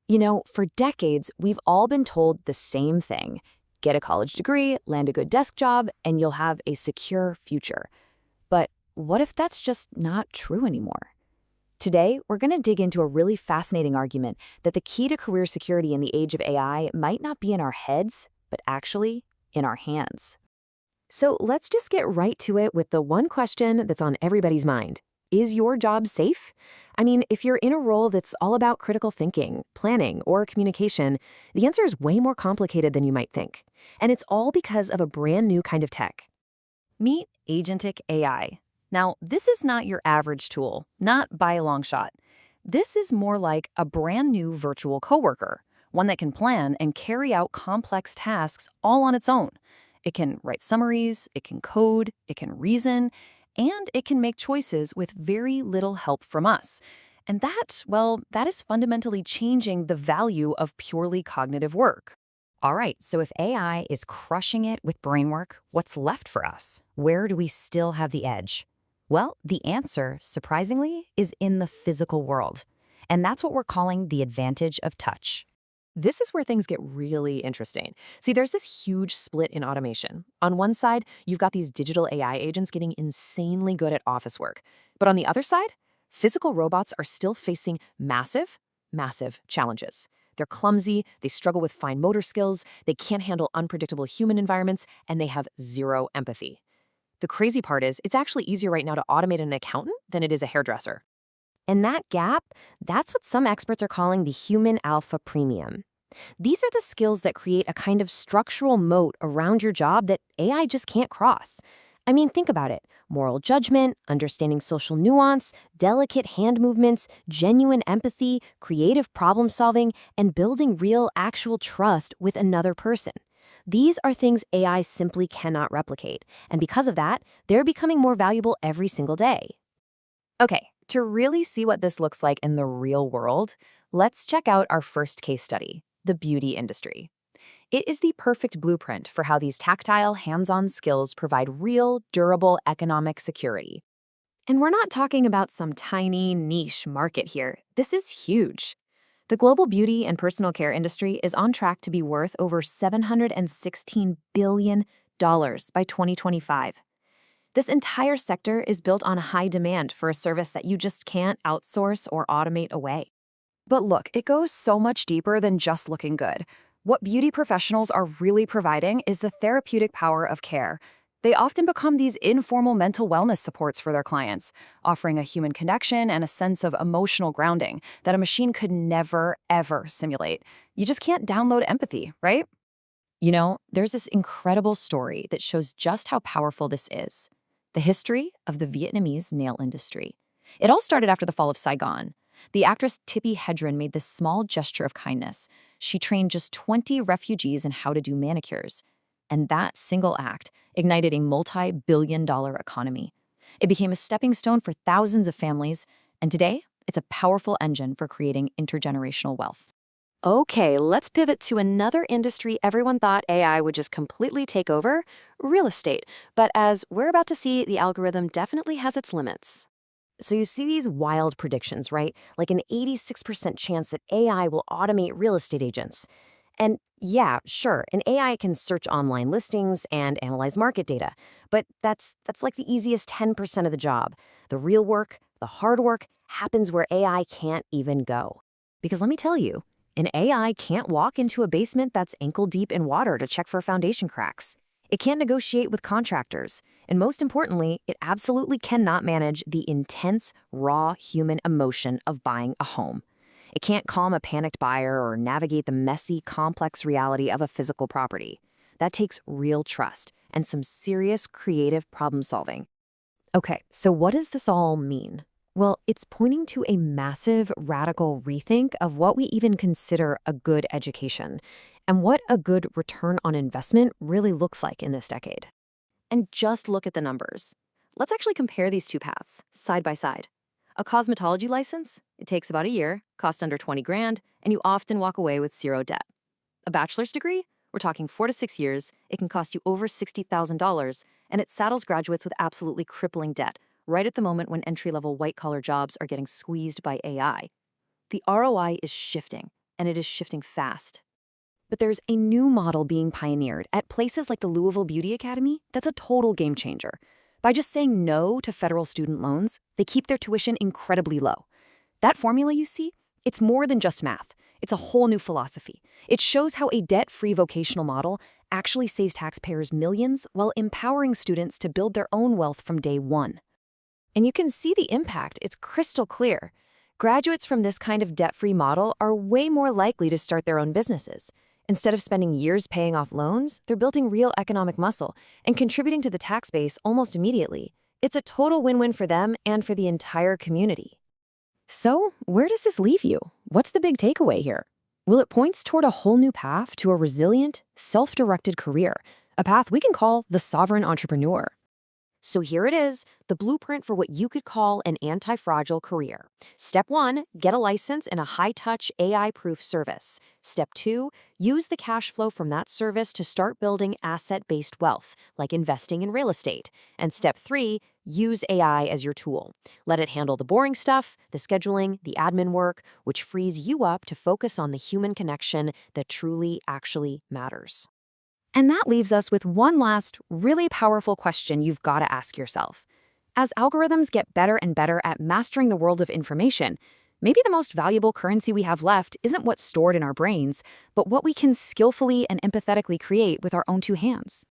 For decades, we've all been told the same thing. Get a college degree, land a good desk job, and you'll have a secure future. But what if that's just not true anymore? Today, we're going to dig into a really fascinating argument that the key to career security in the age of AI might not be in our heads, but actually in our hands. So let's just get right to it with the one question that's on everybody's mind. Is your job safe? I mean, if you're in a role that's all about critical thinking, planning, or communication, the answer is way more complicated than you might think. And it's all because of a brand new kind of tech. Meet agentic AI. Now, this is not your average tool, not by a long shot. This is more like a brand new virtual coworker, one that can plan and carry out complex tasks all on its own. It can write summaries, it can code, it can reason, and it can make choices with very little help from us. And that is fundamentally changing the value of purely cognitive work. All right, so if AI is crushing it with brain work, what's left for us? Where do we still have the edge? Well, the answer, surprisingly, is in the physical world. And that's what we're calling the advantage of touch. This is where things get really interesting. See, there's this huge split in automation. On one side, you've got these digital AI agents getting insanely good at office work. But on the other side, physical robots are still facing massive challenges. They're clumsy, they struggle with fine motor skills, they can't handle unpredictable human environments, and they have zero empathy. The crazy part is, it's actually easier right now to automate an accountant than it is a hairdresser. And that gap, that's what some experts are calling the human alpha premium. These are the skills that create a kind of structural moat around your job that AI just can't cross. I mean, think about it. Moral judgment, understanding social nuance, delicate hand movements, genuine empathy, creative problem solving, and building real, actual trust with another person. These are things AI simply cannot replicate. And because of that, they're becoming more valuable every single day. Okay, to really see what this looks like in the real world, let's check out our first case study, the beauty industry. It is the perfect blueprint for how these tactile, hands-on skills provide real, durable economic security. And we're not talking about some tiny, niche market here. This is huge. The global beauty and personal care industry is on track to be worth over $716 billion by 2025. This entire sector is built on high demand for a service that you just can't outsource or automate away. But look, it goes so much deeper than just looking good. What beauty professionals are really providing is the therapeutic power of care. They often become these informal mental wellness supports for their clients, offering a human connection and a sense of emotional grounding that a machine could never, ever simulate. You just can't download empathy, right? There's this incredible story that shows just how powerful this is. The history of the Vietnamese nail industry. It all started after the fall of Saigon. The actress Tippi Hedren made this small gesture of kindness. She trained just 20 refugees in how to do manicures. And that single act ignited a multi-billion-dollar economy. It became a stepping stone for thousands of families, and today, it's a powerful engine for creating intergenerational wealth. Okay, let's pivot to another industry everyone thought AI would just completely take over, real estate. But as we're about to see, the algorithm definitely has its limits. So you see these wild predictions, right? Like an 86% chance that AI will automate real estate agents. And yeah, sure, an AI can search online listings and analyze market data, but that's like the easiest 10% of the job. The real work, the hard work, happens where AI can't even go. Because let me tell you, an AI can't walk into a basement that's ankle deep in water to check for foundation cracks. It can't negotiate with contractors. And most importantly, it absolutely cannot manage the intense, raw human emotion of buying a home. It can't calm a panicked buyer or navigate the messy, complex reality of a physical property. That takes real trust and some serious creative problem solving. Okay, so what does this all mean? Well, it's pointing to a massive, radical rethink of what we even consider a good education and what a good return on investment really looks like in this decade. And just look at the numbers. Let's actually compare these two paths, side by side. A cosmetology license, it takes about a year, costs under 20 grand, and you often walk away with zero debt. A bachelor's degree, we're talking 4 to 6 years, it can cost you over $60,000, and it saddles graduates with absolutely crippling debt, right at the moment when entry-level white-collar jobs are getting squeezed by AI. The ROI is shifting. and it is shifting fast. But there's a new model being pioneered at places like the Louisville Beauty Academy that's a total game changer. By just saying no to federal student loans, they keep their tuition incredibly low. That formula you see, it's more than just math. It's a whole new philosophy. It shows how a debt-free vocational model actually saves taxpayers millions while empowering students to build their own wealth from day one. And you can see the impact. It's crystal clear. Graduates from this kind of debt-free model are way more likely to start their own businesses. Instead of spending years paying off loans, they're building real economic muscle and contributing to the tax base almost immediately. It's a total win-win for them and for the entire community. So, where does this leave you? What's the big takeaway here? Well, it points toward a whole new path to a resilient, self-directed career, a path we can call the sovereign entrepreneur. So here it is, the blueprint for what you could call an anti-fragile career. Step 1, get a license in a high-touch, AI-proof service. Step 2, use the cash flow from that service to start building asset-based wealth, like investing in real estate. And Step 3, use AI as your tool. Let it handle the boring stuff, the scheduling, the admin work, which frees you up to focus on the human connection that truly actually matters. And that leaves us with one last, really powerful question you've got to ask yourself. As algorithms get better and better at mastering the world of information, maybe the most valuable currency we have left isn't what's stored in our brains, but what we can skillfully and empathetically create with our own two hands.